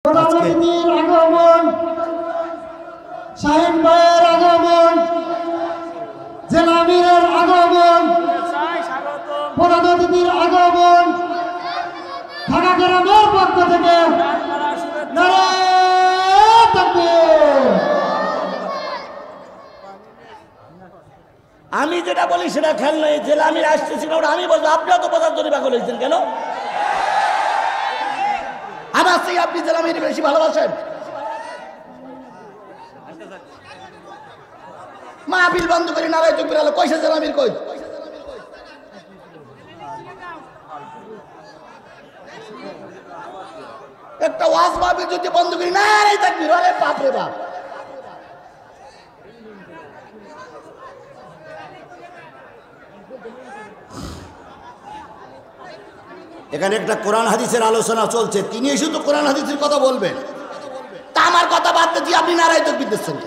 প্রধানমন্ত্রীর আগমন, শাহিন ভাইয়ের আগমন, জেলা আমিরের আগমন, প্রধান অতিথির আগমন, ঢাকা গ্রামের পক্ষ থেকে নারায়ে তাকবীর। আমি যেটা বলি সেটা খেয়াল নেই। জেলা আমির আসতেছি না, ওটা আমি বলবো। আপনিও তো বোঝার জন্য পাগল হয়েছেন কেন? আমার থেকে আপনি জেলা আমির বেশি ভালোবাসেন। মাহফিল বন্ধ করে নারায়ে তাকবীর আলো কইছে জেলা আমির কই? একটা ওয়াজ মাহফিল যদি বন্ধ করি নারায়ে তাকবীর, আরে বাপ রে বাপ। এখানে একটা কোরআন হাদিসের আলোচনা চলছে, তিনি এসে তো কোরআন হাদিসের কথা বলবেন, তা আমার কথা বাদ দিয়ে আপনি নারায়ে তাকবীর দিচ্ছেন।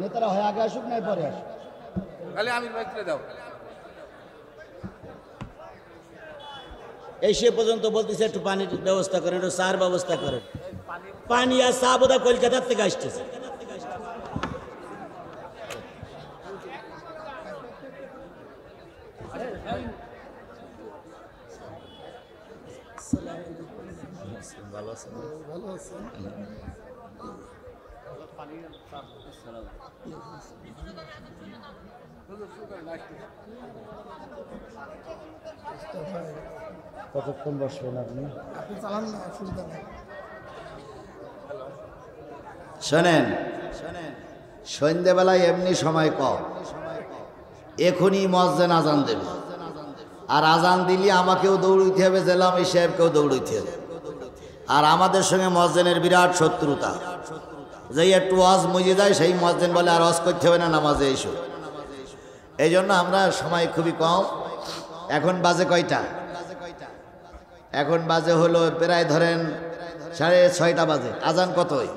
নেতারা হয় আগে আসুক নাই পরে আসুক। এই সে পর্যন্ত বলতেছে একটু পানির ব্যবস্থা করেন, একটু চার ব্যবস্থা করেন। পানি আর চা বোধহয় কলকাতার থেকে আসতেছে। ভালো আছেন? ভালো আছেন। কতক্ষণ বসবেন আপনি? শোনেন, সন্ধ্যেবেলায় এমনি সময় কম, এখনই মুয়াজ্জিন আজান দেবে, আর আজান দিলে আমাকেও দৌড়াইতে হবে, জেলা আমির সাহেবকেও দৌড়াইতে হবে। আর আমাদের সঙ্গে মুয়াজ্জিনের বিরাট শত্রুতা, যেই একটু ওয়াজ মুজে যায় সেই মুয়াজ্জিন বলে আর ওয়াজ করতে হবে না, নামাজে এসো। এই জন্য আমরা সময় খুবই কম। এখন বাজে কয়টা? এখন বাজে হলো প্রায় ধরেন 6:30 বাজে। আজান কতই?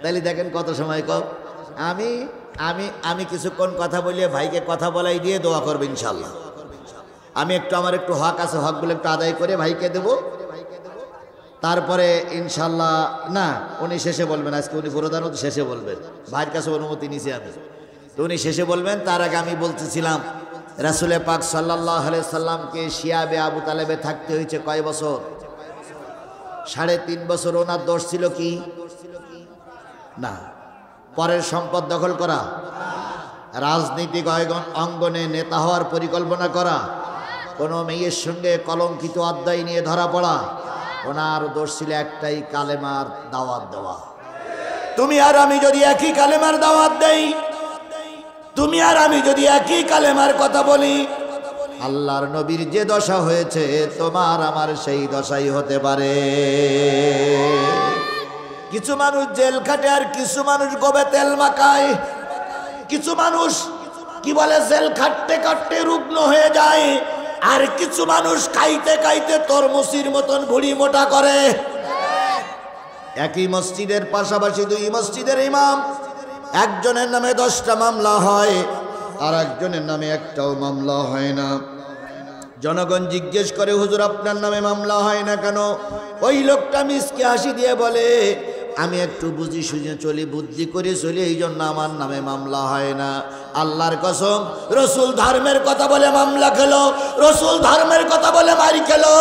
তাহলে দেখেন কত সময় কম। আমি আমি আমি কিছুক্ষণ কথা বলিয়ে ভাইকে কথা বলাই দিয়ে দোয়া করবো ইনশাল্লাহ। আমি আমার একটু হক আছে, হকগুলো একটু আদায় করে ভাইকে দেব, তারপরে ইনশাল্লাহ। না, উনি শেষে বলবেন, আজকে উনি প্রধান শেষে বলবেন, ভাইয়ের কাছে অনুমতি নিছি আমি, তো উনি শেষে বলবেন। তার আগে আমি বলতেছিলাম, রাসূলে পাক সাল্লাল্লাহু আলাইহি সাল্লামকে শিয়াবে আবু তালেবে থাকতে হয়েছে কয় বছর? 3.5 বছর। ওনার দোষ ছিল কি? না, পরের সম্পদ দখল করা, রাজনৈতিক অঙ্গনে নেতা হওয়ার পরিকল্পনা করা, কোনো মেয়ের সঙ্গে কলঙ্কিত অধ্যায় নিয়ে ধরা পড়া। ওনার দোষ ছিল একটাই, কালেমার দাওয়াত দেওয়া। তুমি আর আমি যদি একই কালেমার দাওয়াত দেই, তুমি আর আমি যদি একই কালেমার কথা বলি, আল্লাহর নবীর যে দশা হয়েছে তোমার আমার সেই দশাই হতে পারে। কিছু মানুষ জেল খাটে আর কিছু মানুষ গোবে তেল মাখায়। কিছু মানুষ কি বলে, জেল খাটতে খাটতে রুগ্ন হয়ে যায়, আর কিছু মানুষ খাইতে খাইতে তরমুসির মতন ভুড়ি মোটা করে। একই মসজিদের পাশাপাশি 2 মসজিদের ইমাম, একজনের নামে 10টা মামলা হয়, আর একজনের নামে একটাও মামলা হয় না। জনগণ জিজ্ঞেস করে, হুজুর আপনার নামে মামলা হয় না কেন? ওই লোকটা মিসকে হাসি দিয়ে বলে, আমি একটু বুঝি সুঝে চলি, বুদ্ধি করে চলি, এই জন্য আমার নামে মামলা হয় না। আল্লাহর কসম, রসুল ধর্মের কথা বলে মামলা খেলো, রসুল ধর্মের কথা বলে মারি খেলো,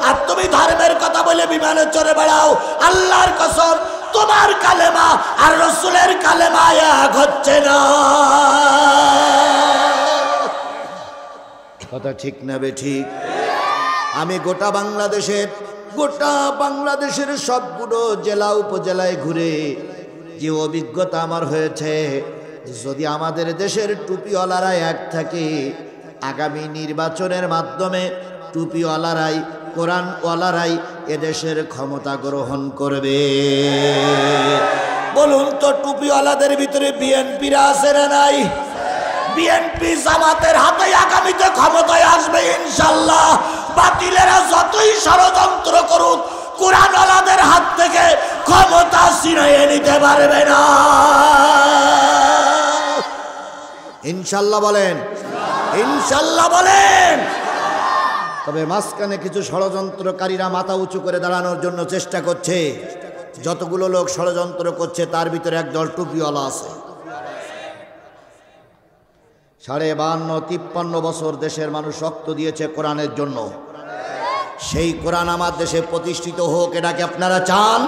আর তুমি ধর্মের কথা বলে বিমানে চড়ে বেড়াও। আল্লাহর কসম, তোমার কালেমা আর রসুলের কালেমা এক হচ্ছে না। কথা ঠিক না বে ঠিক? আমি গোটা বাংলাদেশের সবগুলো জেলা উপজেলায় ঘুরে যে অভিজ্ঞতা আমার হয়েছে, যদি আমাদের দেশের টুপিওয়ালারা এক থাকে, আগামী নির্বাচনের মাধ্যমে টুপিওয়ালারাই কোরআনওয়ালারাই এদেশের ক্ষমতা গ্রহণ করবে। বলুন তো টুপিওয়ালাদের ভিতরে বিএনপিরা আছে না নাই? বিএনপি জামাতের হাতে আগামীতে ক্ষমতায় আসবে ইনশাল্লাহ। বাতিলেরা যতই ষড়যন্ত্র করুক কোরআনওয়ালাদের হাত থেকে ক্ষমতা ছিনিয়ে নিতে পারবে না। ইনশাল্লাহ বলেন, ইনশাল্লাহ বলেন। তবে মাঝখানে কিছু ষড়যন্ত্রকারীরা মাথা উঁচু করে দাঁড়ানোর জন্য চেষ্টা করছে। যতগুলো লোক ষড়যন্ত্র করছে তার ভিতরে একদল টুপিওয়ালা আছে। 52-53 বছর দেশের মানুষ রক্ত দিয়েছে কোরআনের জন্য। সেই কোরআন আমার দেশে প্রতিষ্ঠিত হোক, এটা কি আপনারা চান?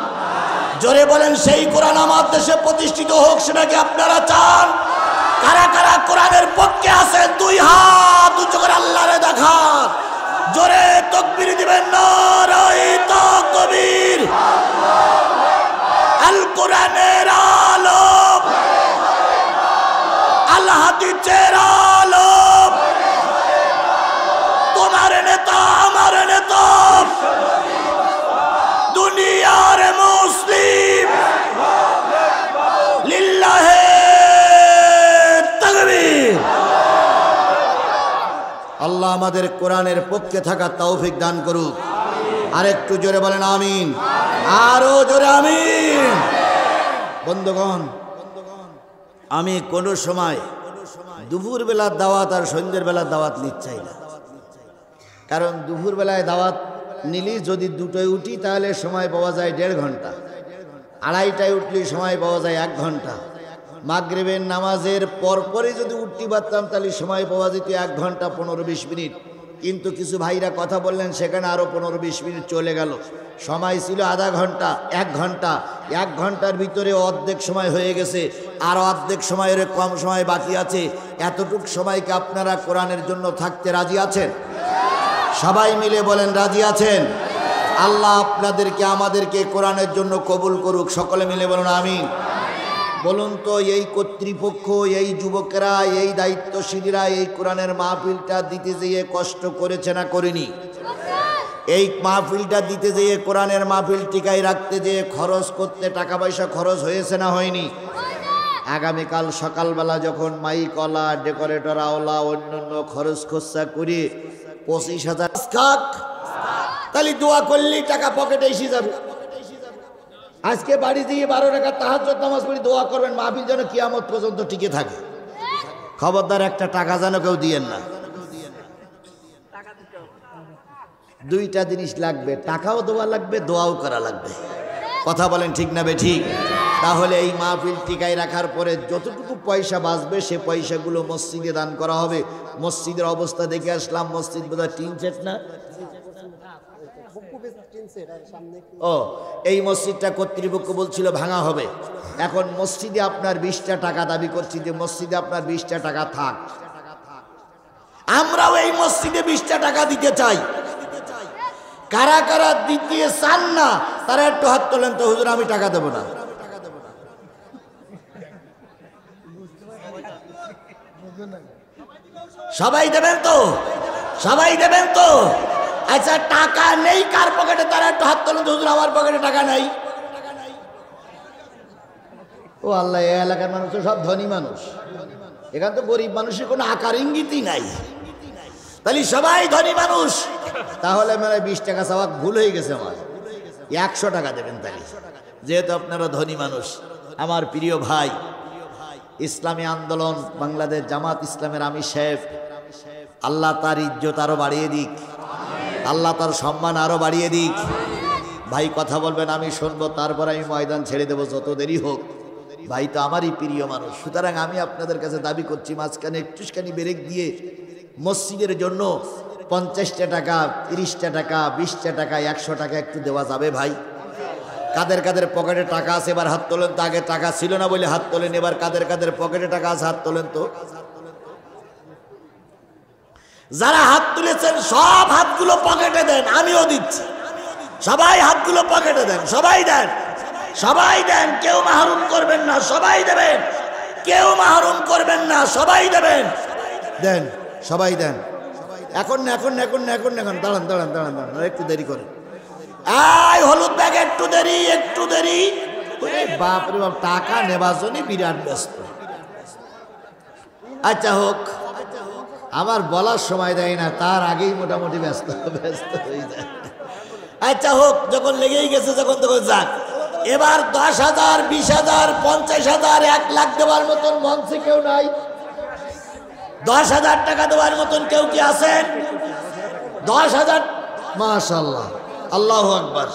জোরে বলেন, সেই কোরআন আমার দেশে প্রতিষ্ঠিত হোক, সেটা কি আপনারা চান? কারা কারা কোরআনের পক্ষে আছে দুই হাত উঁচু করে আল্লাহরে দেখান। জোরে তাকবীর দিবেন, নারায়ে তাকবীর। আল কোরআনের আলো, আল হাদিসের আলো, তোমার নেতা আমার নেতা, দুনিয়ার মুসলিম, লিল্লাহে তাকবীর। আল্লাহ আমাদের কোরআনের পক্ষে থাকার তৌফিক দান করুক। আরেকটু জোরে বলেন আমিন, আরো জোরে আমিন। বন্ধুগণ, আমি কোনো সময় দুপুর বেলার দাওয়াত আর সন্ধ্যের বেলার দাওয়াত নিতে চাই না। কারণ দুপুর বেলায় দাওয়াত নিলি যদি 2টায় উঠি তাহলে সময় পাওয়া যায় 1.5 ঘন্টা, 2:30টায় উঠলে সময় পাওয়া যায় 1 ঘন্টা, মাগরিবের নামাজের পরপরই যদি উঠতে পারতাম তাহলে সময় পাওয়া যেত 1 ঘন্টা 15-20 মিনিট। কিন্তু কিছু ভাইরা কথা বললেন, সেখানে আরও 15-20 মিনিট চলে গেল। সময় ছিল আধা ঘন্টা, 1 ঘন্টা। 1 ঘন্টার ভিতরে অর্ধেক সময় হয়ে গেছে, আর অর্ধেক সময়ের কম সময় বাকি আছে। এতটুক সময়কে আপনারা কোরআনের জন্য থাকতে রাজি আছেন? সবাই মিলে বলেন রাজি আছেন? আল্লাহ আপনাদেরকে আমাদেরকে কোরআনের জন্য কবুল করুক। সকলে মিলে বলুন আমিন। বলুন তো, এই কর্তৃপক্ষ, এই যুবকেরা, এই দায়িত্বশীলরা এই কোরআনের মাহফিলটা দিতে যেয়ে কষ্ট করেছে না করেনি? এই মাহফিলটা দিতে যেয়ে, কোরআনের মাহফিল টিকায় রাখতে যেয়ে খরচ করতে টাকা পয়সা খরচ হয়েছে না হয়নি? আগামীকাল সকালবেলা যখন মাইকওয়ালা, ডেকোরেটর আওলা, অন্যান্য খরচ খরচা করে 25,000 খাক, তাহলে দোয়া করলেই টাকা পকেটে এসে যাবে। আজকে বাড়ি দিয়ে 12 টাকা তাহাজ্জুদ নামাজ পড়ে দোয়া করবেন মাহফিল যেন কিয়ামত পর্যন্ত টিকে থাকে। খবরদার একটা টাকা যেন কেউ দিয়েন না। 2টা জিনিস লাগবে, টাকাও দেওয়া লাগবে, দোয়াও করা লাগবে। কথা বলেন ঠিক না বেঠিক? তাহলে এই মাহফিল টিকায় রাখার পরে যতটুকু পয়সা বাঁচবে সে পয়সাগুলো মসজিদে দান করা হবে। মসজিদের অবস্থা দেখে আসলাম, মসজিদ বোধহয় টিন সেট না? ও, এই মসজিদটা কর্তৃপক্ষ বলছিল ভাঙা হবে। এখন মসজিদে আপনার 20টা টাকা দাবি করছি যে মসজিদে আপনার 20টা টাকা থাক। আমরাও এই মসজিদে 20টা টাকা দিতে চাই। কারা কারা দিতে চান না তারা একটু হাত তোলেন তো। হুজুর আমি টাকা দেব না। সবাই দেবেন তো? সবাই দেবেন তো? আচ্ছা, টাকা নেই কার পকেটে তারা একটু হাত তোলেন তো। হুজুর আমার পকেটে টাকা নাই। ও আল্লাহ, এই এলাকার মানুষ তো সব ধনী মানুষ, এখানে তো গরিব মানুষের কোনো আকার ইঙ্গিতই নাই। তাহলে সবাই ধনী মানুষ। তাহলে মানে 20 টাকা চাওয়া ভুল হয়ে গেছে আমার। 100 টাকা দেবেন তাহলে, যেহেতু আপনারা ধনী মানুষ। আমার প্রিয় ভাই, ইসলামী আন্দোলন বাংলাদেশ জামাত ইসলামের আমির সাহেব, আল্লাহ তার ইজ্জত আরো বাড়িয়ে দিক, আল্লাহ তার সম্মান আরো বাড়িয়ে দিক। ভাই কথা বলবেন, আমি শুনবো, তারপর আমি ময়দান ছেড়ে দেবো যত দেরি হোক। ভাই তো আমারই প্রিয় মানুষ। সুতরাং আমি আপনাদের কাছে দাবি করছি, মাঝখানে একটুখানি ব্রেক দিয়ে মসজিদের জন্য 50টা টাকা, 30টা টাকা, 20টা টাকা, 100 টাকা একটু দেওয়া যাবে ভাই? কাদের কাদের পকেটে টাকা আছে এবার হাত তোলেন তো। আগে টাকা ছিল না বলে হাত তোলেন, এবার কাদের কাদের পকেটে টাকা আছে হাত তোলেন তো। যারা হাত তুলেছেন সব হাতগুলো পকেটে দেন, আমিও দিচ্ছি। সবাই হাতগুলো পকেটে দেন, সবাই দেন, সবাই দেন, কেউ মাহরুম করবেন না, সবাই দেবেন, কেউ মাহরুম করবেন না, সবাই দেবেন। দেন সবাই দেন। এখন না, এখন না, এখন না, এখন না, এখন দাঁড়ান দাঁড়ান দাঁড়ান দাঁড়ান, আর একটু দেরি করে। আয় হলুদ ব্যাগ, একটু দেরি, একটু দেরি। বাপরে বাপ, টাকা নেবার জন্য বিরাট ব্যস্ত। আচ্ছা হোক, আমার বলার সময় দেয় না, তার আগেই মোটামুটি ব্যস্ত ব্যস্ত হয়ে যায়। আচ্ছা হোক, যখন লেগেই গেছে যখন তখন যাক। এবার 10,000, 20,000, 50,000, 1 লাখ দেওয়ার মতন মঞ্চে কেউ নাই? 10,000 টাকা দেওয়ার মতন কেউ কি আছেন? 10,000। মাশাআল্লাহ, আল্লাহু আকবার,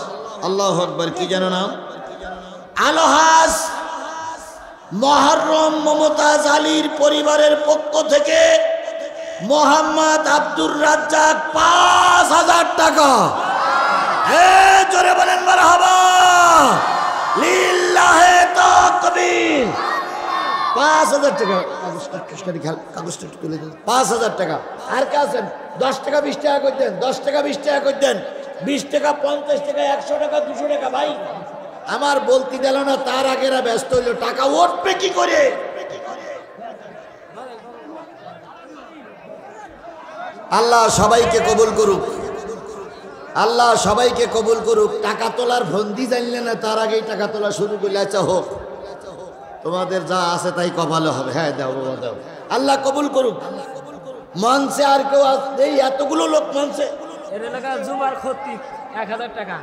আল্লাহু আকবার। কি যেন নাম? আলহাজ মুহররম মমতাজ আলীর পরিবারের পক্ষ থেকে মোহাম্মদ আব্দুর রাজ্জাক 5,000 টাকা। জোরে বলেন মারহাবা, লিল্লাহে তাকবীর। 5,000 টাকা। কাগজটা একটু তুলে দেন। 5,000 টাকা। আর কে আছেন? 10 টাকা 20 টাকা করে দেন, 10 টাকা 20 টাকা করে দেন, 20 টাকা 50 টাকা 100 টাকা 200 টাকা। ভাই আমার বলতে গেল না, তার আগেরা ব্যস্ত হইল, টাকা উঠবে কি করে? আল্লাহ সবাইকে কবুল করুক, আল্লাহ সবাইকে কবুল করুক। টাকা তোলার ফন্দি জানলে না, তার আগেই টাকা তোলা শুরু করলে। আচ্ছা হোক, তোমাদের যা আছে তাই কপালে হবে। হ্যাঁ দাও বাবা দাও, আল্লাহ কবুল করুক। মঞ্চে আর কেউ এই এতগুলো লোক মঞ্চে? জুমার খতিব 1000 টাকা।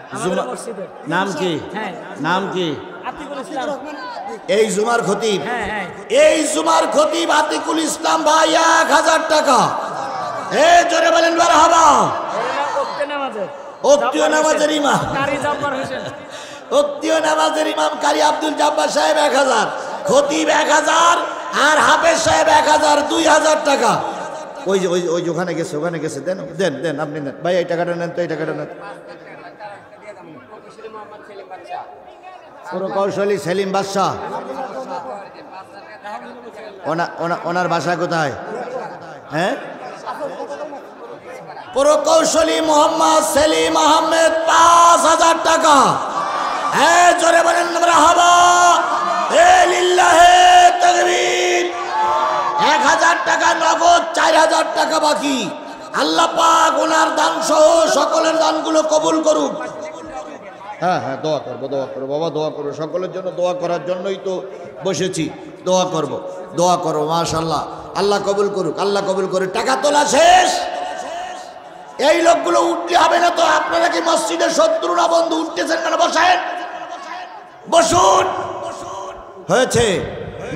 নাম কি? হ্যাঁ, নাম কি? আতিকুল ইসলাম। এই জুমার খতিব? হ্যাঁ হ্যাঁ, এই জুমার খতিব আতিকুল ইসলাম ভাই 1000 টাকা। জোরে বলেন মারহাবা। ওক্তীয় নামাজের ইমাম, কারি জাব্বার হোসেন। ওক্তীয় নামাজের ইমাম কারি আব্দুল জব্বার সাহেব 1000, খতিব 1000, আর হাফেজ সাহেব 1000, 2000 টাকা। ওই যে ওই ওই ওখানে গেছে, ওখানে গেছে। দেন দেন দেন, আপনি নেন ভাই, এই টাকাটা নেন তো, এই টাকাটা নেন। প্রকৌশলী সেলিম বাদশাহ, ওনার বাসা কোথায়? হ্যাঁ, প্রকৌশলী মোহাম্মদ সেলিম আহমেদ 5,000 টাকা। হ্যাঁ জোরে বলেন মারহাবা, লিল্লাহে তাকবীর। 1,000 টাকা নগদ, 4,000 টাকা বাকি। আল্লাহ পাক ওনার দান সহ সকলের দানগুলো কবুল করুক। হ্যাঁ হ্যাঁ, দোয়া করবো, দোয়া করবো বাবা, দোয়া করবো। সকলের জন্য দোয়া করার জন্যই তো বসেছি। দোয়া করব, দোয়া করবো। মাশাআল্লাহ, আল্লাহ কবুল করুক, আল্লাহ কবুল করুক। টাকা তোলা শেষ। এই লোকগুলো উঠতে হবে না তো? আপনারা কি মসজিদের শত্রু না বন্ধু? উঠতেছেন কেন? বসেন, বসুন। হয়েছে।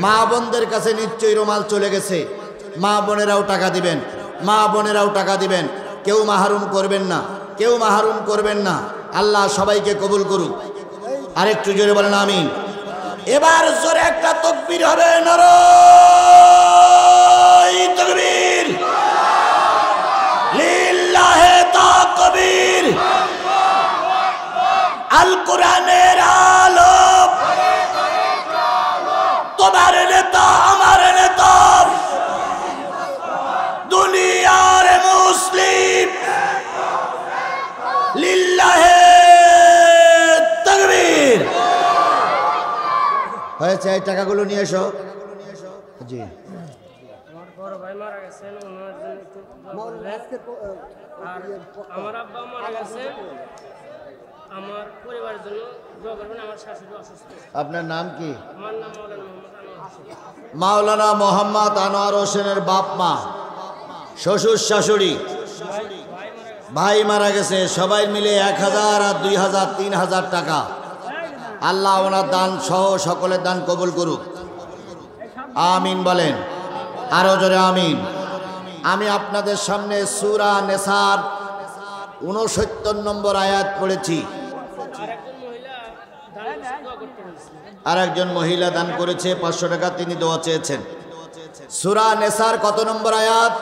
মা বোনদের কাছে নিশ্চয়ই রুমাল চলে গেছে। মা বোনেরাও টাকা দিবেন, মা বোনেরাও টাকা দিবেন। কেউ মাহরুম করবেন না, কেউ মাহরুম করবেন না। আল্লাহ সবাইকে কবুল করুক। আরেকটু জোরে বলেন আমিন। এবার জোরে একটা তাকবীর হবে, নারায়ে তাকবীর, লিল্লাহে তাকবীর। আল কোরআনের আলো, তোমার নেতা আমার নেতা, দুনিয়ার মুসলিম, লিল্লাহে তাকবীর। হয়েছে, এই টাকাগুলো নিয়ে এসো। জি, আমার বড় ভাই মারা গেছেন, ওনার জন্য একটু দোয়া করবেন। আর আমার আব্বা মারা গেছেন, আমার পরিবারের জন্য দোয়া করবেন। আমার শাশুড়ি অসুস্থ। আপনার নাম কি? আমার নাম মাওলানা মোহাম্মদ আনোয়ার হোসেন। মাওলানা মোহাম্মদ আনোয়ার হোসেনের বাপ মা, শ্বশুর শাশুড়ি, ভাই মারা গেছে। সবাই মিলে 1,000 আর 2,000, 3,000 টাকা। আল্লাহ ওনার দান সহ সকলের দান কবুল করুক। আমিন বলেন, আরো জোরে আমিন। আমি আপনাদের সামনে সূরা নেসার 69 নম্বর আয়াত পড়েছি। আর একজন মহিলা দান করেছে 500 টাকা, তিনি দোয়া চেয়েছেন। সূরা নেসার কত নম্বর আয়াত?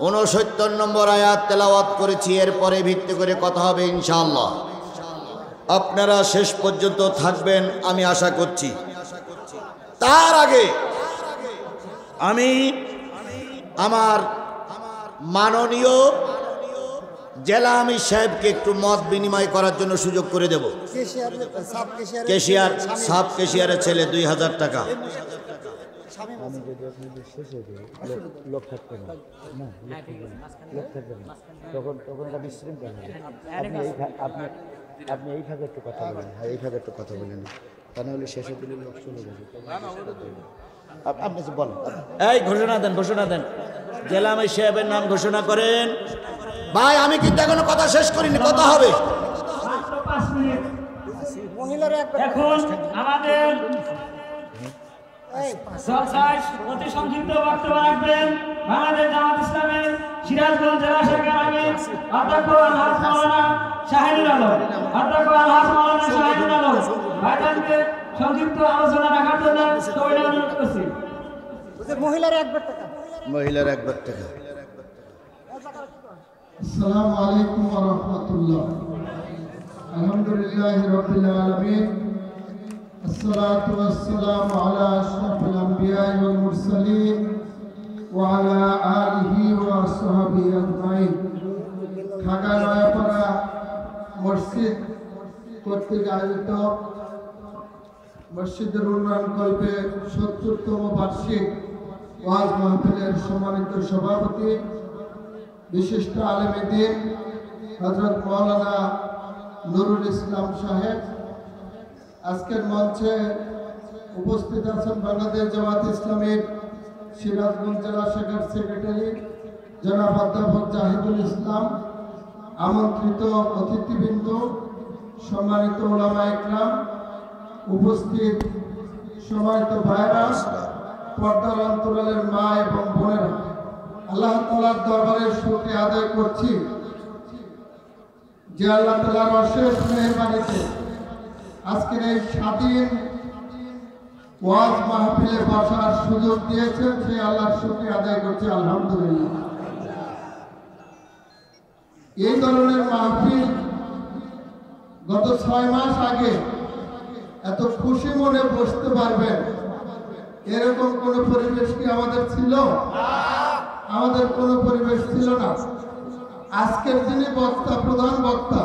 69 নম্বর আয়াত তেলাওয়াত করেছি। এরপরে ভিত্তি করে কথা হবে ইনশাআল্লাহ। আপনারা শেষ পর্যন্ত থাকবেন আমি আশা করছি। তার আগে আমি আমার মাননীয় জেলা আমির সাহেবকে একটু মত বিনিময় করার জন্য সুযোগ করে দেব। কেশিয়ার, সাব কেশিয়ারের ছেলে 2,000 টাকা। আমি যদি আপনাদের শেষে দিই লোক থাকবে না, না লোক থাকবে না, তখন এটা বিশৃঙ্খল হবে। আপনি এই ভাগে একটু কথা বলেন, হ্যাঁ এই ভাগে একটু কথা বলেন, তা নাহলে শেষে দিলে লোক চলে যাবে। আপনি যে বলেন, এই ঘোষণা দেন জেলা আমির সাহেবের নাম ঘোষণা করেন। ভাই আমি কিন্তু এখনো কথা শেষ করিনি, কথা হবে। এখন আমাদের জলসায় অতি সংক্ষিপ্ত বক্তব্য রাখবেন বাংলাদেশ জামাত ইসলামের সিরাজগঞ্জ জেলা শাখার আমির অধ্যক্ষ আলহাজ মাওলানা শাহিনুল আলম। অধ্যক্ষ আলহাজ মাওলানা শাহিনুল আলম ভাইজানকে সংক্ষিপ্ত আলোচনা রাখার জন্য সবাই অনুরোধ করছি। মহিলার 1 বার টাকা। আসসালামু আলাইকুম ওয়া রাহমাতুল্লাহ। আলহামদুলিল্লাহি রাব্বিল আলামিন, আসসালাতু ওয়াসসালামু আলা আশরাফিল আমবিয়া ওয়াল মুরসালিন ওয়া আলা আলিহি ওয়া আসহাবিহি আজমাইন। ঢাকা নয়াপাড়া মসজিদ কর্তৃক আয়োজিত মসজিদের উন্নয়ন কল্পে ৭০তম বার্ষিক ওয়াজ মাহফিলের সম্মানিত সভাপতি বিশিষ্ট আলেমে দ্বীন হযরত মাওলানা নুরুল ইসলাম সাহেব, আজকের মঞ্চে উপস্থিত আছেন বাংলাদেশ জামাত ইসলামের সিরাজগঞ্জ জেলা শাখার সেক্রেটারি জনাব অধ্যাপক জাহিদুল ইসলাম, আমন্ত্রিত অতিথিবৃন্দ, সম্মানিত ওলামা ইকরাম, উপস্থিত সম্মানিত ভাইরা, পর্দার অন্তরালের মা এবং বোনেরা, আল্লাহ তাআলার দরবারে শুকরিয়া আদায় করছি যে আল্লাহ তাআলার অশেষ মেহেরবানিতে আজকের এই স্বাধীন ওয়াজ মাহফিলে বসার সুযোগ দিয়েছেন, সেই আল্লাহর শুকরিয়া আদায় করছি আলহামদুলিল্লাহ। এই ধরনের মাহফিল গত 6 মাস আগে এত খুশি মনে বসতে পারবেন এরকম কোন পরিবেশ কি আমাদের ছিল? আমাদের কোনো পরিবেশ ছিল না। আজকের যিনি বক্তা, প্রধান বক্তা,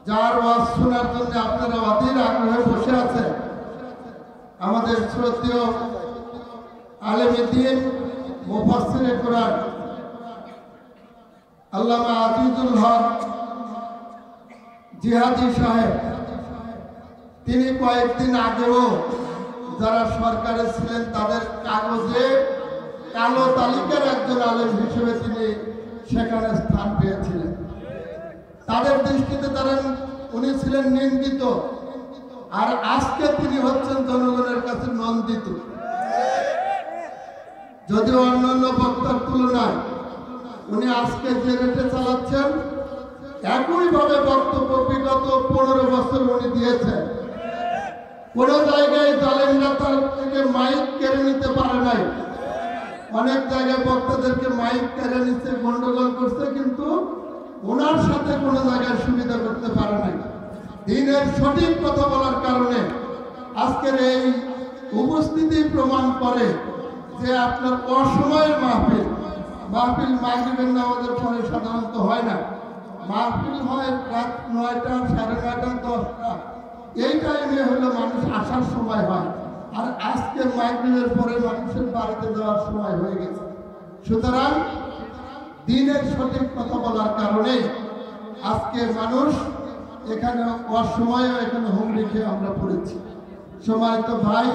যার ওয়াজ শোনার জন্য আপনারা অধীর আগ্রহে বসে আছেন, আমাদের শ্রদ্ধেয় আলেমে দ্বীন মুফাসসিরে কোরআন আল্লামা আজিজুল হক জিহাদি সাহেব, তিনি কয়েকদিন আগেও যারা সরকারে ছিলেন তাদের কাগজে কালো তালিকার একজন আলেম হিসেবে তিনি সেখানে স্থান পেয়েছিলেন। তাদের দৃষ্টিতে উনি ছিলেন নিন্দিত, আর আজকে তিনি হচ্ছেন জনগণের কাছে নন্দিত। যদিও অন্যান্য বক্তার তুলনায় উনি আজকে যে রেটে চালাচ্ছেন, একইভাবে বক্তব্য বিগত 15 বছর উনি দিয়েছেন। কোন জায়গায় জালেমরা তার থেকে মাইক কেড়ে নিতে পারে নাই। অনেক জায়গায় বক্তাদেরকে মাইক কেড়ে নিচ্ছে, গন্ডগোল করছে, কিন্তু ওনার সাথে কোনো জায়গায় সুবিধা করতে পারে নাই। দিনের সঠিক কথা বলার কারণে আজকের এই উপস্থিতি প্রমাণ করে যে আপনার অসময়ের মাহফিল মাগরিবের নামাজের পরে সাধারণত হয় না। মাহফিল হয় রাত 9টা, 9:30, 10টা, এই টাইমে হলো মানুষ আসার সময় হয়। আর আজকে মাগরিবের পরে মানুষের বাড়িতে যাওয়ার সময় হয়ে গেছে। সুতরাং দিনের সঠিক কথা বলার কারণে আজকে মানুষ এখানে অসময়ে এখানে হুমড়ি খেয়ে আমরা পড়েছি। সম্মানিত ভাই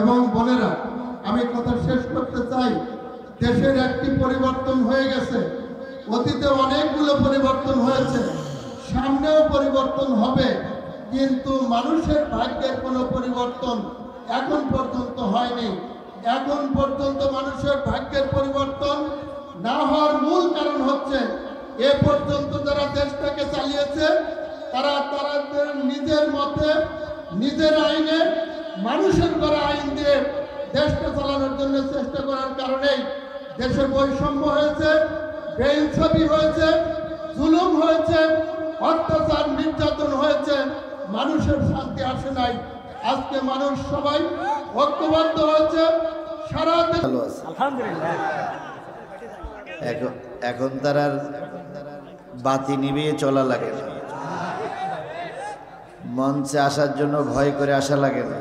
এবং বোনেরা, আমি কথা শেষ করতে চাই। দেশের একটি পরিবর্তন হয়ে গেছে, অতীতে অনেকগুলো পরিবর্তন হয়েছে, সামনেও পরিবর্তন হবে, কিন্তু মানুষের ভাগ্যের কোনো পরিবর্তন এখন পর্যন্ত হয়নি। এখন পর্যন্ত মানুষের ভাগ্যের পরিবর্তন না হওয়ার মূল কারণ হচ্ছে এ পর্যন্ত যারা দেশটাকে চালিয়েছে তারা নিজের মতে, নিজের আইনে, মানুষের করা আইন দিয়ে দেশটা চালানোর জন্য চেষ্টা করার কারণেই দেশে বৈষম্য হয়েছে, বেইনসাফি হয়েছে, জুলুম হয়েছে, অত্যাচার নির্যাতন হয়েছে, মানুষের শান্তি আসে নাই। আজকে মানুষ সবাই ঐক্যবদ্ধ হয়েছে, সারা দেশ আলহামদুলিল্লাহ। এখন তার আর বাতি নিভিয়ে চলা লাগে না, মঞ্চে আসার জন্য ভয় করে আসা লাগে না।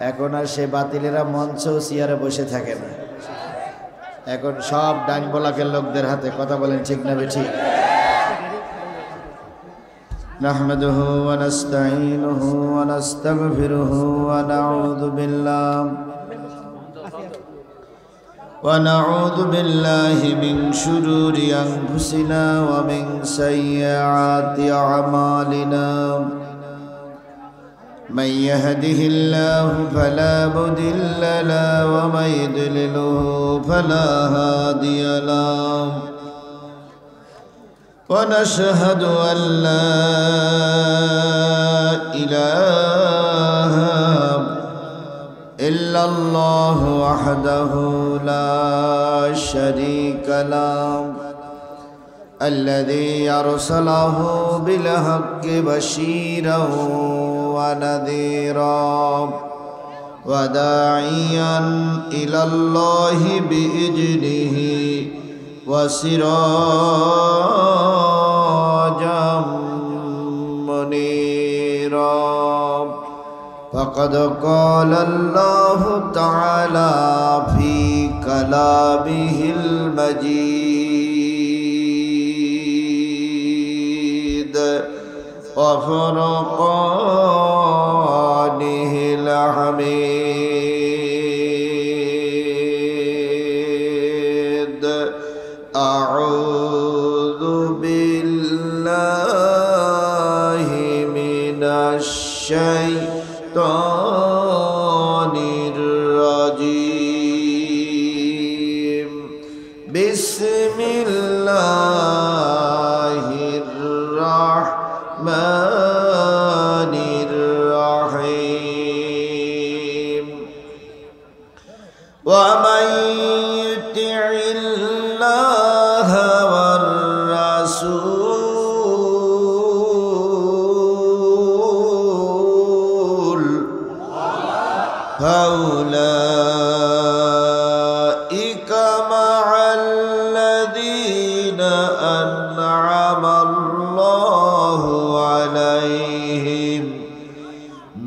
এখন আর সে বাতিলেরা মঞ্চ চেয়ারে বসে থাকে না, এখন সব ডান বলাকের লোকদের হাতে। কথা বলেন ঠিক না বেঠিক? নাহমাদুহু ওয়া নাস্তাঈনুহু ওয়া নাস্তাগফিরুহু ওয়া নাউযু বিল্লাহি মিন শুরুরি আনফুসিনা ওয়া মিন সাইয়্যাতি আমালিনা। من يهده الله فلا مضل له ومن يضلله فلا هادي له ونشهد أن لا إله إلا الله وحده لا شريك له الذي أرسله بالحق بشيرا ونذيرا وداعيا إلى الله بإذنه وسراجا منيرا فقد قال الله تعالى في كلامه المجيد وفرقانه الحميد. أعوذ بالله من الشيطان الرجيم. بسم الله الرحمن الرحيم. ومن يطع الله والرسول فأولئك مع الذين أنعم الله عليهم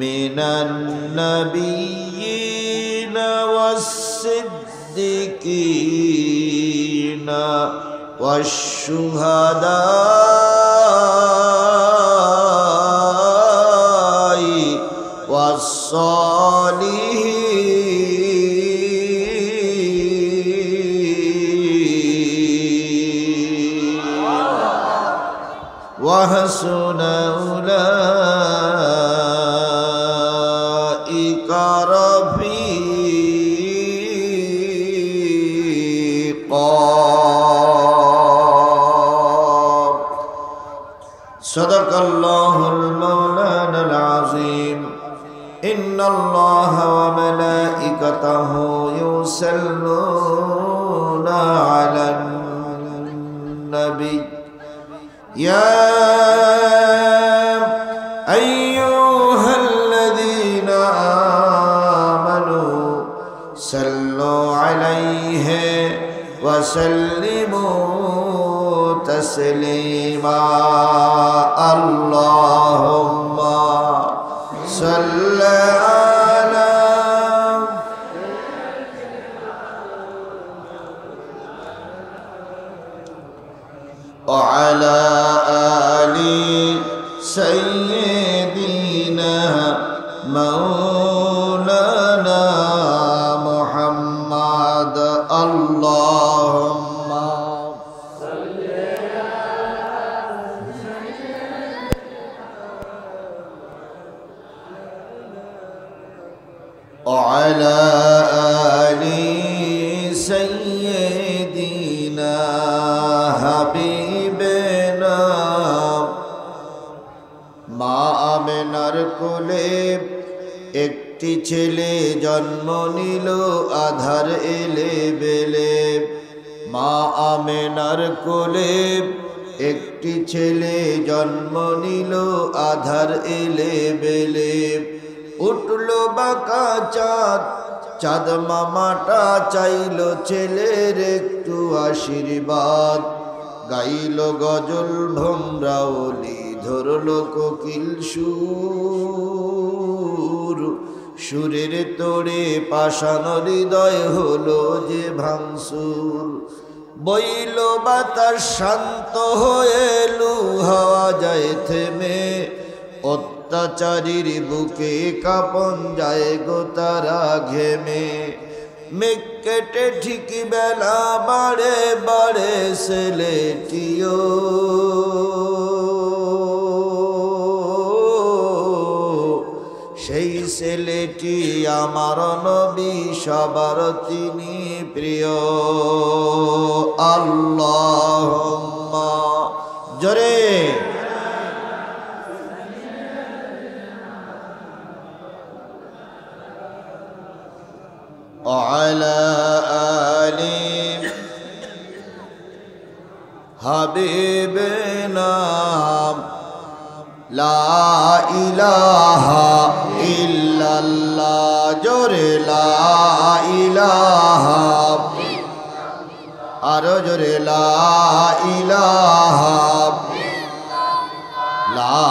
من النبيين والصديقين والشهداء والصالحين وحسن أولئك رفيقا. صدق الله المولانا العظيم. إن الله وملائكته يصلون على النبي يا أيها الذين آمنوا صلوا عليه وسلموا تسليما. اللهم صل على وعلى آل سيدنا مولانا محمد. اللهم وعلى آل سيدنا حبيبنا মা আমেনার কোলে একটি ছেলে জন্ম নিল আধার এলে বেলে। মা আমেনার কোলে একটি ছেলে জন্ম নিল আধার এলে বেলে। উঠল বাঁকা চাঁদ, চাঁদ মামাটা চাইল ছেলের একটু আশীর্বাদ। গাইল গজল ভোমরাওলি, ধরল কোকিল সুর, সুরের তোড়ে পাষাণ হৃদয় হলো যে ভাঙসুর, বইল বাতাস শান্ত হয়ে লু হাওয়া যায় থেমে, অত্যাচারীর বুকে কাঁপন যায় গো তারা ঘেমে। মেঘ কেটে ঠিক বেলা বাড়ে বাড়ে সেলেটিও, সেই ছেলেটি আমার নবী সবার তিনি প্রিয়। আল্লাহুম্মা জোরে وعلى آل حبيبنا لا إله إلا الله جوري لا إله আরো জোরে লা ইলাহা লা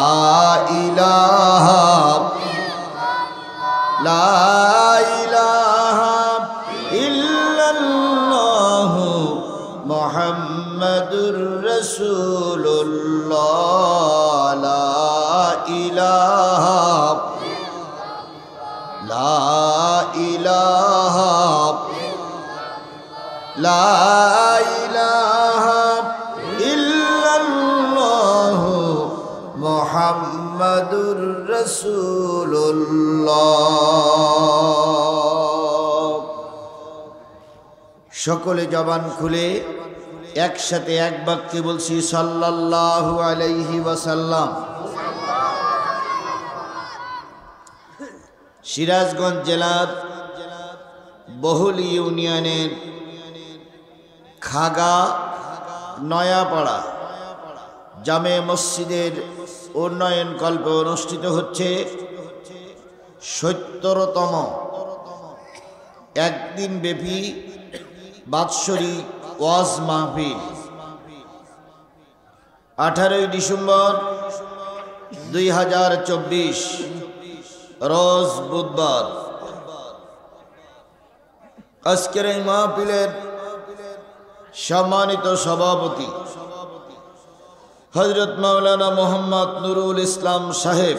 ইলাহা লা ইলাহা ইল্লাল্লাহ মুহাম্মাদুর রাসূলুল্লাহ লা ইলাহা লা ইলাহা লা ইলাহা ইল্লাল্লাহ মুহাম্মাদুর রাসূলুল্লাহ। সকলে জবান খুলে একসাথে এক বাক্যে বলছি সাল্লাল্লাহু আলাইহি ওয়াসাল্লাম। সিরাজগঞ্জ জেলার বহুলি ইউনিয়নের খাগা নয়াপাড়া জামে মসজিদের উন্নয়ন কল্পে অনুষ্ঠিত হচ্ছে ৭০তম একদিন ব্যাপী বাৎসরিক ওয়াজ মাহফিল। 18 ডিসেম্বর 2024 রোজ বুধবার। আজকের এই মাহফিলের সম্মানিত সভাপতি হযরত মাওলানা মোহাম্মদ নুরুল ইসলাম সাহেব,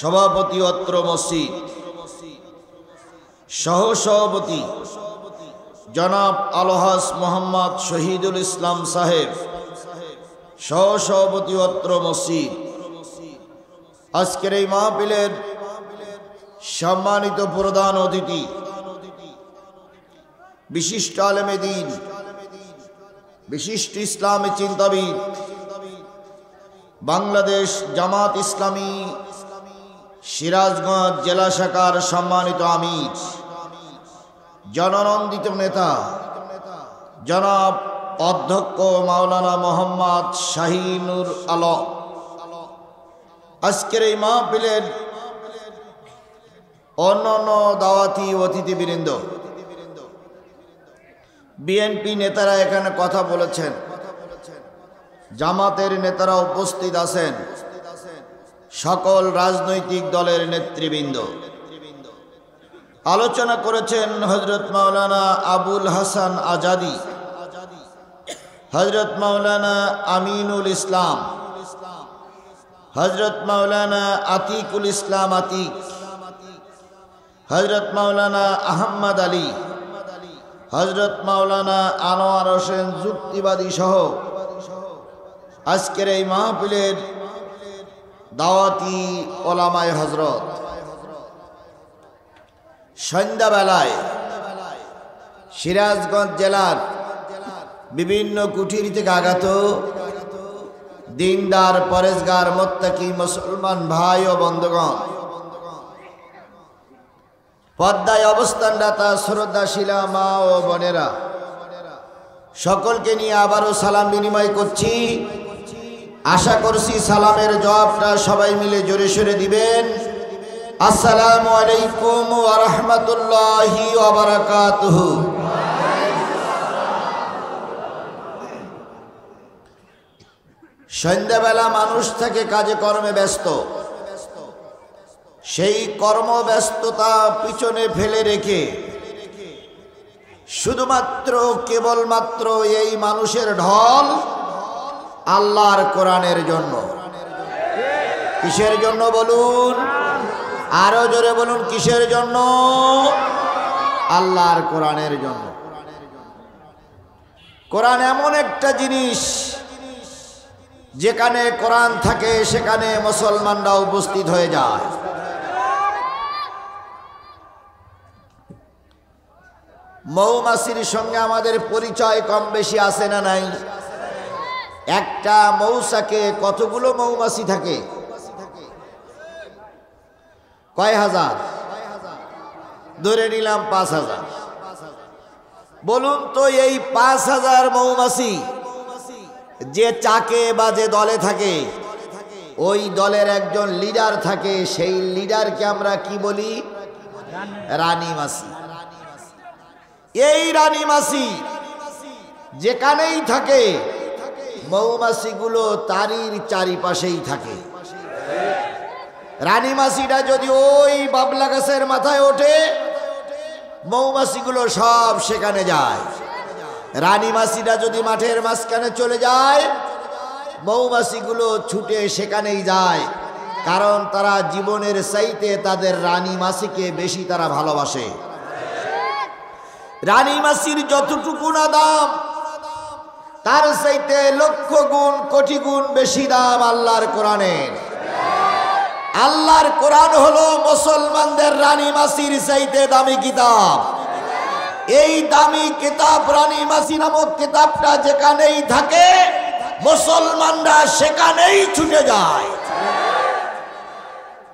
সভাপতি অত্র মসজিদ। সহসভাপতি জনাব আলহাজ মোহাম্মদ শহীদুল ইসলাম সাহেব, সহসভাপতি অত্র মসজিদ। আজকের এই মাহফিলের সম্মানিত প্রধান অতিথি বিশিষ্ট আলেমে দ্বীন, বিশিষ্ট ইসলামী চিন্তাবিদ, বাংলাদেশ জামাত ইসলামী সিরাজগঞ্জ জেলা শাখার সম্মানিত আমির, জননন্দিত নেতা জনাব অধ্যক্ষ মাওলানা মোহাম্মদ শাহিনুর আলম। আজকের এই মাহফিলের অন্যান্য দাওয়াতি অতিথিবৃন্দ, বিএনপি নেতারা এখানে কথা বলেছেন, জামাতের নেতারা উপস্থিত আছেন, সকল রাজনৈতিক দলের নেতৃবৃন্দ। আলোচনা করেছেন হযরত মাওলানা আবুল হাসান আজাদি, হযরত মাওলানা আমিনুল ইসলাম, হযরত মাওলানা আতিকুল ইসলাম আতিক, হযরত মাওলানা আহমদ আলী, হযরত মাওলানা আনোয়ার হোসেন যুক্তিবাদী সহ আজকের এই মাহফিলের দাওয়াতি ওলামায়ে হযরত। সন্ধ্যাবেলায় সিরাজগঞ্জ জেলার বিভিন্ন কুঠিরি থেকে আগত দিনদার পরেজগার মুত্তাকি মুসলমান ভাই ও বন্ধুগণ, পর্দায় অবস্থানরত শ্রদ্ধাশীলা মা ও বোনেরা, সকলকে নিয়ে আবারও সালাম বিনিময় করছি। আশা করছি সালামের জবাবটা সবাই মিলে জোরে সোরে দিবেন। আসসালামু আলাইকুম ওয়া রাহমাতুল্লাহি ওয়া বারাকাতুহু। সন্ধ্যাবেলা মানুষ থাকে কাজে কর্মে ব্যস্ত, সেই কর্মব্যস্ততা পিছনে ফেলে রেখে শুধুমাত্র কেবলমাত্র এই মানুষের ঢল আল্লাহর কোরআনের জন্য। কিসের জন্য বলুন? আরো জোরে বলুন, কিসের জন্য? আল্লাহর কোরআনের জন্য। কোরআন এমন একটা জিনিস, যেখানে কোরআন থাকে সেখানে মুসলমানরা উপস্থিত হয়ে যায়। মৌমাছির সঙ্গে আমাদের পরিচয় কম বেশি আছে না নাই? একটা মৌচাকে কতগুলো মৌমাছি থাকে? কয় হাজার? ধরে নিলাম 5000। বলুন তো এই 5000 মৌমাছি যে চাকে বা যে দলে থাকে, ওই দলের একজন লিডার থাকে, সেই লিডারকে আমরা কি বলি? রানী মাছি। এই রানী মাছি যেখানেই থাকে মৌমাছিগুলো তারির চারিপাশেই থাকে। রানী মাছিটা যদি ওই বাবলা গাছের মাথায় ওঠে, মৌমাছিগুলো সব সেখানে যায়। রানী মাছিটা যদি মাঠের মাঝখানে চলে যায়, মৌমাছিগুলো ছুটে সেখানেই যায়, কারণ তারা জীবনের চাইতে তাদের রানী মাছিকে বেশি তারা ভালোবাসে। রানী মাছির যতটুকু না দাম, তার চাইতে লক্ষ গুণ কোটি গুণ বেশি দাম আল্লাহর কোরআনের। আল্লাহর কোরআন হলো মুসলমানদের রানী মাছির চাইতে দামি কিতাব। এই দামি কিতাব রানী মাছি নামক কিতাবটা যেখানেই থাকে, মুসলমানরা সেখানেই ছুটে যায়।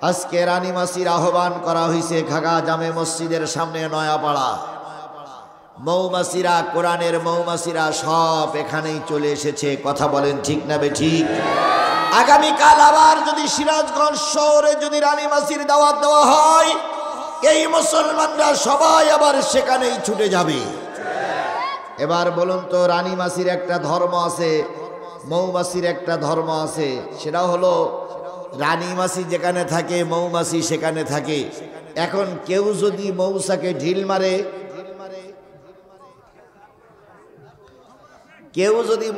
আজকে রানী মাছির আহ্বান করা হয়েছে খাগা জামে মসজিদের সামনে নয়াপাড়া। মৌমাছিরা, কোরআনের মৌমাছিরা সব এখানেই চলে এসেছে। কথা বলেন ঠিক না বেঠিক? আগামীকাল আবার যদি সিরাজগঞ্জ শহরে যদি রানী মাছির দাওয়াত দেওয়া হয়, এই মুসলমানরা সবাই আবার সেখানেই ছুটে যাবে। এবার বলুন তো, রানী মাছির একটা ধর্ম আছে, মৌমাছির একটা ধর্ম আছে। সেটা হলো রানী মাছি যেখানে থাকে মৌমাছি সেখানে থাকে। এখন কেউ যদি মৌচাকে ঢিল মারে, কেউ যদি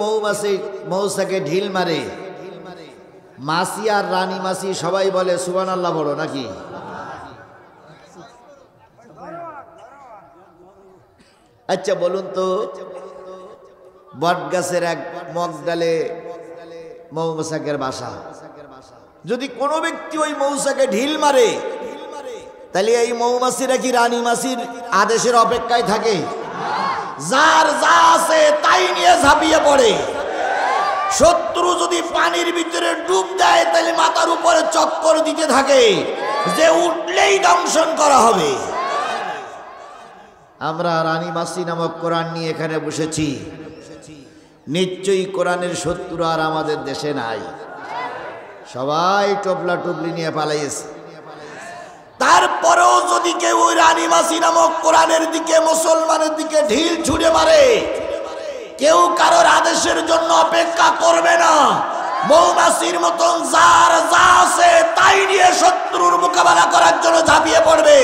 মৌচাকে ঢিল মারে, মাছি আর রানী মাছি সবাই বলে সুবহানাল্লাহ বলো নাকি? আচ্ছা বলুন তো, বট গাছের এক মগডালে মৌমাছির বাসা, যদি কোনো ব্যক্তি ওই মৌচাকে ঢিল মারে, তাহলে এই মৌমাছিরা কি রানী মাছির আদেশের অপেক্ষায় থাকে? যার যা আছে তাই নিয়ে ঝাঁপিয়ে পড়ে। শত্রু যদি পানির ভিতরে ডুব দেয়, তাহলে মাথার উপরে চক্কর দিতে থাকে যে উঠলেই দংশন করা হবে। আমরা রানী মাছি নামক কোরআন নিয়ে এখানে বসেছি, নিশ্চয়ই কোরআনের শত্রু আর আমাদের দেশে নাই। সবাই টপলা টপলি নিয়ে পালাইছে। তারপরেও যদি কেউ ওই রানী মাছি নামক কোরআনের দিকে, মুসলমানের দিকে ঢিল ছুঁড়ে মারে, কেউ কারোর আদেশের জন্য অপেক্ষা করবে না। মৌমাছির মতন যার যা আছে তাই নিয়ে শত্রুর মোকাবেলা করার জন্য ঝাঁপিয়ে পড়বে।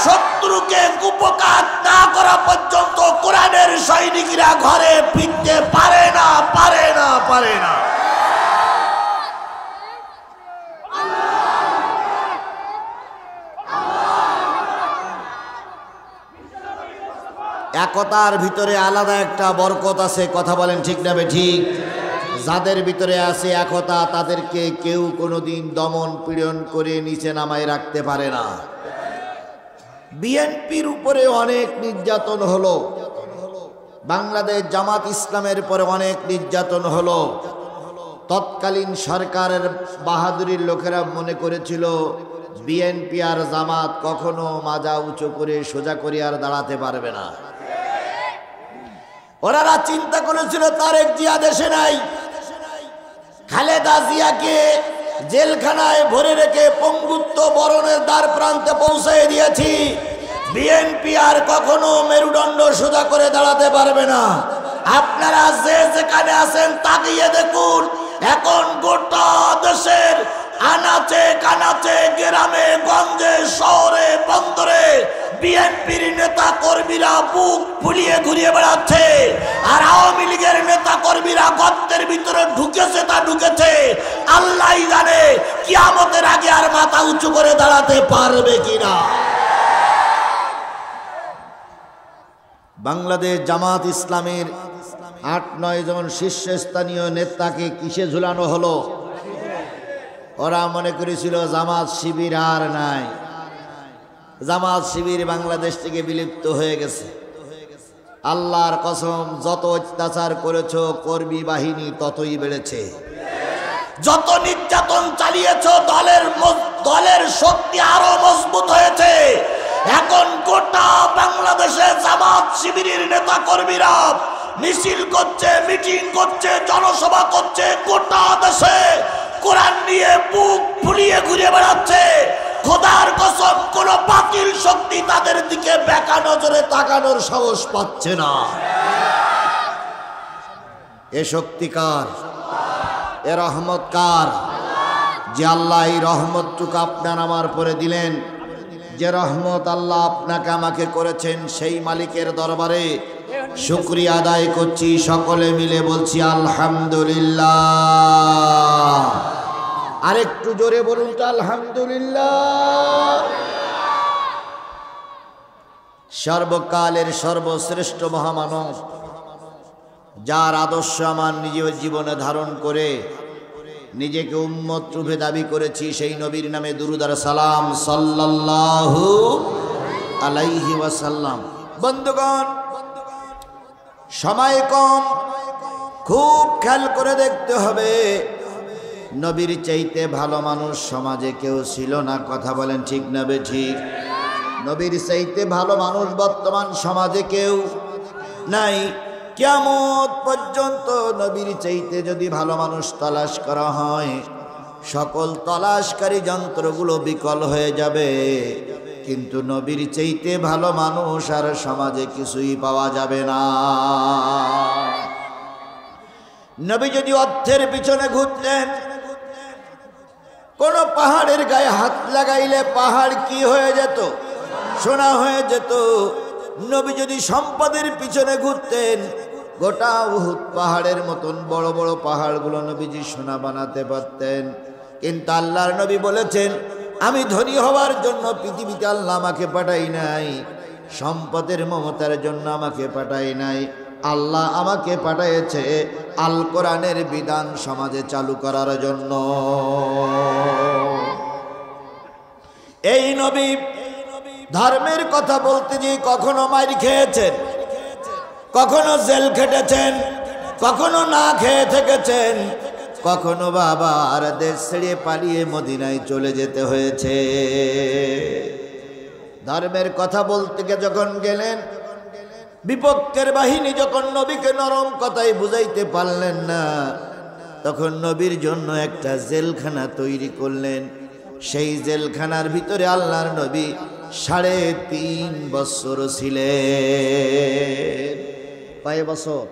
শত্রুকে কুপকাত না করা পর্যন্ত কোরআনের সৈনিকরা ঘরে ফিরতে পারে না, পারে না, পারে না। একতার ভিতরে আলাদা একটা বরকত আছে। কথা বলেন ঠিক না ঠিক? যাদের ভিতরে আছে একতা, তাদেরকে কেউ কোনোদিন দমন পীড়ন করে নিচে নামায় রাখতে পারে না। বিএনপির উপরে অনেক নির্যাতন হলো, বাংলাদেশ জামাত ইসলামের পরে অনেক নির্যাতন হলো। তৎকালীন সরকারের বাহাদুরির লোকেরা মনে করেছিল বিএনপি আর জামাত কখনো মাজা উঁচু করে সোজা করে আর দাঁড়াতে পারবে না। ওনারা চিন্তা করেছিল তারেক জিয়া দেশে নাই, খালেদা জিয়াকে জেলখানায় ভরে রেখে পঙ্গুত্ব বরণের দ্বার প্রান্তে পৌঁছে দিয়েছি, বিএনপি আর কখনো মেরুদণ্ড সোজা করে দাঁড়াতে পারবে না। আপনারা যে যেখানে আছেন তাকিয়ে দেখুন, এখন গোটা দেশের আনাচে কানাচে গ্রামে গঞ্জে শহরে বন্দরে বিএনপির নেতা কর্মীরা বুক ফুলিয়ে ঘুরিয়ে বেড়াচ্ছে, আর আওয়ামী লীগের নেতা কর্মীরা গর্তের ভিতরে ঢুকেছে তা ঢুকেছে। আল্লাহই জানে কিয়ামতের আগে আর মাথা উঁচু করে দাঁড়াতে পারবে কিনা। বাংলাদেশ জামাত ইসলামের ৮-৯ জন শীর্ষস্থানীয় নেতাকে কিসে ঝুলানো হলো? ওরা মনে করেছিল জামাত শিবির আর নাই, জামাত শিবির বাংলাদেশ থেকে বিলুপ্ত হয়ে গেছে। আল্লাহর কসম, যত অত্যাচার করেছ কর্মী বাহিনী ততই বেড়েছে, যত নির্যাতন চালিয়েছ দলের শক্তি আরো মজবুত হয়েছে। এখন গোটা বাংলাদেশে জামাত শিবিরের নেতা কর্মীরা মিছিল করছে, মিটিং করছে, জনসভা করছে, গোটা দেশে কোরআন নিয়ে বুক ফুলিয়ে ঘুরে বেড়াচ্ছে। খোদার কসম, কোন বাতিল শক্তি তাদের দিকে বেকা নজরে তাকানোর সাহস পাচ্ছে না। এ শক্তি কার? এ রহমত কার? যে আল্লাহ এই রহমতটুকু আপনার আমার পরে দিলেন, যে রহমত আল্লাহ আপনাকে আমাকে করেছেন, সেই মালিকের দরবারে শুকরিয়া আদায় করছি। সকলে মিলে বলছি আলহামদুলিল্লাহ। আরেকটু জোরে বলুন তো আলহামদুলিল্লাহ। সর্বকালের সর্বশ্রেষ্ঠ মহামানব, যার আদর্শ আমার নিজের জীবনে ধারণ করে নিজেকে উম্মত রূপে দাবি করেছি, সেই নবীর নামে দুরূদ আর সালাম সাল্লাল্লাহু আলাইহি ওয়াসাল্লাম। বন্ধুগণ, সময় কম, খুব খেয়াল করে দেখতে হবে। নবীর চাইতে ভালো মানুষ সমাজে কেউ ছিল না। কথা বলেন ঠিক না বেঠিক? নবীর চাইতে ভালো মানুষ বর্তমান সমাজে কেউ নাই। কিয়ামত পর্যন্ত নবীর চাইতে যদি ভালো মানুষ তালাশ করা হয়, সকল তালাশকারী যন্ত্রগুলো বিকল হয়ে যাবে, কিন্তু নবীর চাইতে ভালো মানুষ আর সমাজে কিছুই পাওয়া যাবে না। নবী যদি অর্থের পিছনে ঘুরতেন, কোন পাহাড়ের গায়ে হাত লাগাইলে পাহাড় কি হয়ে যেত? সোনা হয়ে যেত। নবী যদি সম্পদের পিছনে ঘুরতেন, গোটা উহুদ পাহাড়ের মতন বড় বড় পাহাড়গুলো নবীজি সোনা বানাতে পারতেন। কিন্তু আল্লাহর নবী বলেছেন, আমি ধনী হওয়ার জন্য পৃথিবীতে আল্লাহ আমাকে পাঠাই নাই, সম্পদের মমতার জন্য আমাকে পাঠাই নাই। আল্লাহ আমাকে পাঠিয়েছে আল কোরআনের বিধান সমাজে চালু করার জন্য। এই নবী ধর্মের কথা বলতে যে কখনো মার খেয়েছেন, কখনো জেল খেটেছেন, কখনো না খেয়ে থেকেছেন, কখনো বাবা আর দেশ ছেড়ে পালিয়ে মদিনায় চলে যেতে হয়েছে। ধর্মের কথা বলতে গিয়ে যখন গেলেন, বিপক্ষের বাহিনী যখন নবীকে নরম কথাই বুঝাইতে পারলেন না, তখন নবীর জন্য একটা জেলখানা তৈরি করলেন। সেই জেলখানার ভিতরে আল্লাহর নবী 3.5 বছর ছিলেন। কয় বছর?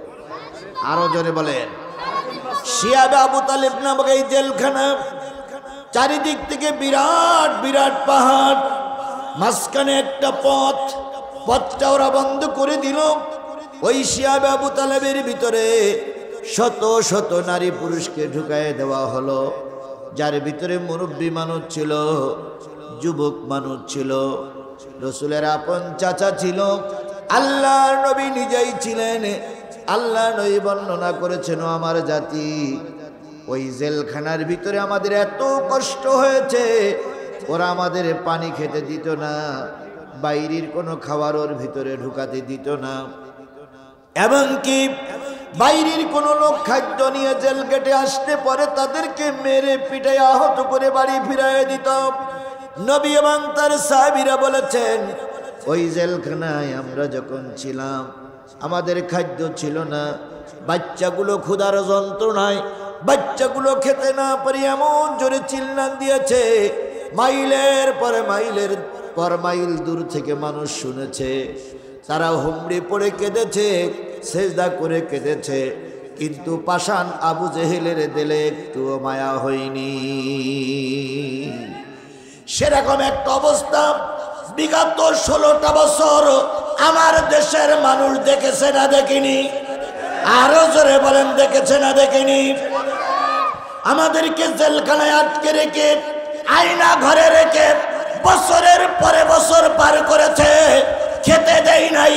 আরো জোরে বলেন। শিয়াবে আবু তালেব নামক এই জেলখানা, চারিদিক থেকে বিরাট বিরাট পাহাড়, মাঝখানে একটা পথটা ওরা বন্ধ করে দিল। ওই শিয়াবে আবু তালেবের ভিতরে শত শত নারী পুরুষকে ঢুকায় দেওয়া হলো, যার ভিতরে মুরব্বী মানুষ ছিল, যুবক মানুষ ছিল, রসুলের আপন চাচা ছিল, আল্লাহর নবী নিজেই ছিলেন। আল্লাহ নবী বর্ণনা করেছেন, আমার জাতি ওই জেলখানার ভিতরে আমাদের এত কষ্ট হয়েছে, ওরা আমাদের পানি খেতে দিত না, বাইরের কোনো খাবার ওর ভিতরে ঢুকাতে দিত না, এমনকি বাইরের কোনো লোক খাদ্য নিয়ে জেল গেটে আসতে পরে তাদেরকে মেরে পিটাই আহত করে বাড়ি ফিরিয়ে দিত। নবী এবং তার সাহাবীরা বলেছেন, ওই জেলখানায় আমরা যখন ছিলাম আমাদের খাদ্য ছিল না, বাচ্চাগুলো ক্ষুধার যন্ত্রণায় বাচ্চাগুলো খেতে না পারি এমন জোরে চিল্লান দিয়েছে, মাইলের পর মাইল দূর থেকে মানুষ শুনেছে। তারা হুমড়ি পড়ে কেঁদেছে, সেজদা করে কেঁদেছে। কিন্তু পাষাণ আবু জেহেলের দিলে একটুও মায়া হয়নি। সেরকম একটা অবস্থা বিগত 16টা বছর আমার দেশের মানুষ দেখেছে না দেখেনি? আরো জোরে বলেন, দেখেছে না দেখেনি? আমাদেরকে জেলখানায় আটকে রেখে, আয়না ঘরে রেখে বছরের পরে বছর পার করেছে। খেতে দেই নাই,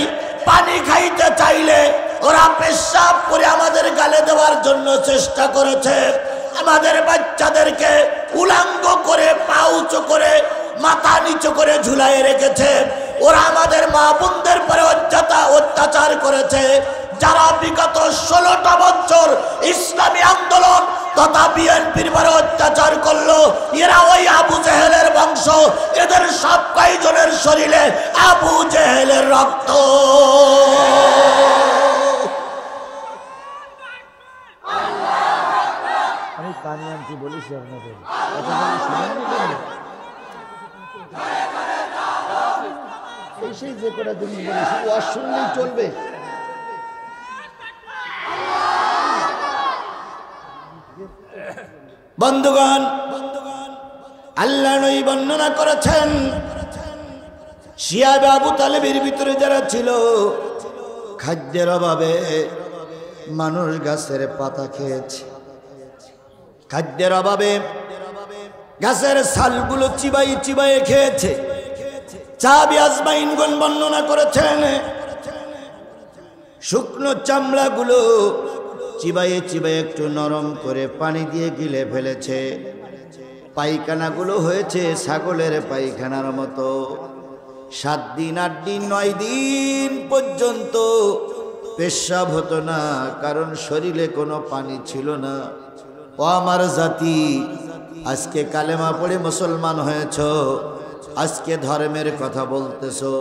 পানি খাইতে চাইলে ওরা পেশাব করে আমাদের গালে দেওয়ার জন্য চেষ্টা করেছে। আমাদের বাচ্চাদেরকে উলাঙ্গ করে, পা উঁচু করে, মাথা নিচু করে ঝুলাই রেখেছে। ওরা আমাদের মা বোনদের পরে অত্যাচার করেছে। যারা বিগত 16টা বছর ইসলামী আন্দোলন তথা বিএনপির পরে অত্যাচার করলো, এরা ওই আবু জেহেলের বংশ। এদের সব কয়জনের শরীরে আবু জেহেলের রক্ত। আমি পানি আনতে বলেছি আপনাদের, সেই যে কটা জিনিস বলেছি ওয়াজ শুনলেই চলবে। বন্ধুগণ, আল্লাহ নবী বর্ণনা করেছেন, শিয়াবে আবু তালেবের ভিতরে যারা ছিল, খাদ্যের অভাবে মানুষ গাছের পাতা খেয়েছে। খাদ্যের অভাবে গাছের ছালগুলো চিবাই চিবাই খেয়েছে। সাহাবী আজমাইনগণ বর্ণনা করেছেন, শুকনো চামড়াগুলো চিবাইয়ে চিবাইয়ে একটু নরম করে পানি দিয়ে গিলে ফেলেছে। পায়খানাগুলো হয়েছে ছাগলের পায়খানার মতো। 7 দিন 8 দিন 9 দিন পর্যন্ত পেশাব হতো না, কারণ শরীরে কোনো পানি ছিল না। ও আমার জাতি, আজকে কালেমা পড়ে মুসলমান হয়েছ, আজকে ধর্মের কথা বলতেছো,